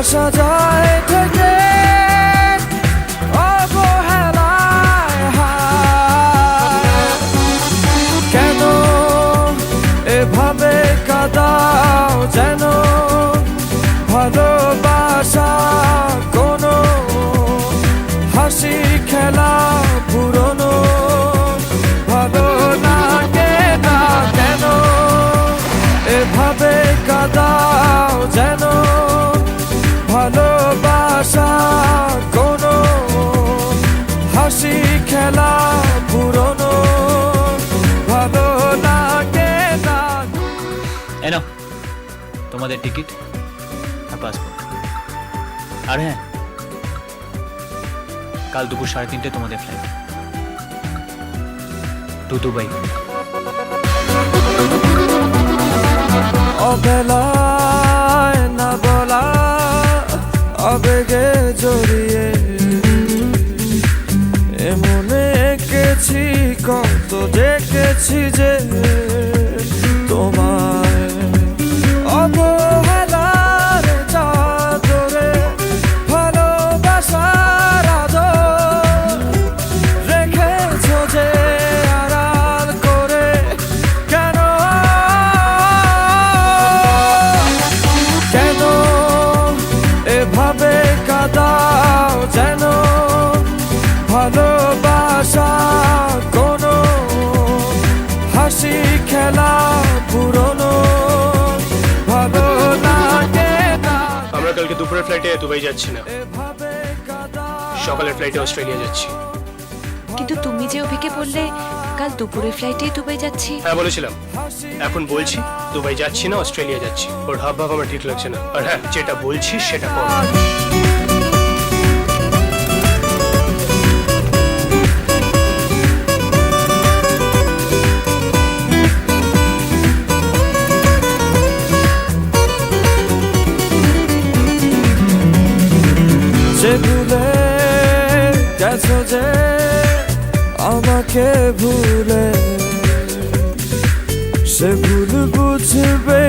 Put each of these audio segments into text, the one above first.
আসা যায় থেকে অবহেলায় হায়। কেন এভাবে কাঁদাও যেন ভালোবাসা কোনো হাসি খেলা পুরনো ভালো লাগে না। কেন এভাবে কাঁদাও যেন ভালোবাসা কোনো হাসি খেলা পুরনো ভালো লাগে না। এনো তোমাদের টিকিট আর পাসপোর্ট। আর হ্যাঁ, কাল দুপুর 3:30 তোমাদের ফ্লাইট টু দুবাই। অবেলায় না বলা আবেগে জড়িয়ে এমনে এঁকেছি কত দেখেছি যে তোমায় অবহেলার চাদরে ভালোবাসার আদর রেখেছো যে আড়াল করে। কেন কেন এভাবে কাঁদাও যেন ভালোবাসা কোনো হাসি খেলা পুরনো ভালো লাগে না। আমরা কালকে দুপুরের ফ্লাইটে দুবাই যাচ্ছি না, সকালের ফ্লাইটে অস্ট্রেলিয়া যাচ্ছি। কিন্তু তুমি যে অভিকে বললে কাল দুপুরের ফ্লাইটে দুবাই যাচ্ছি। হ্যাঁ বলেছিলাম, এখন বলছি দুবাই যাচ্ছি না, অস্ট্রেলিয়া যাচ্ছি। ওর হাব ভাব আমার ঠিক লাগছে না। আর হ্যাঁ, যেটা বলছি সেটা কর। যে ভুলে গেছো যে আমাকে ভুলে সে ভুল বুঝবে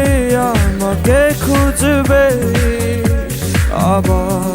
আমাকে খুঁজবে আবার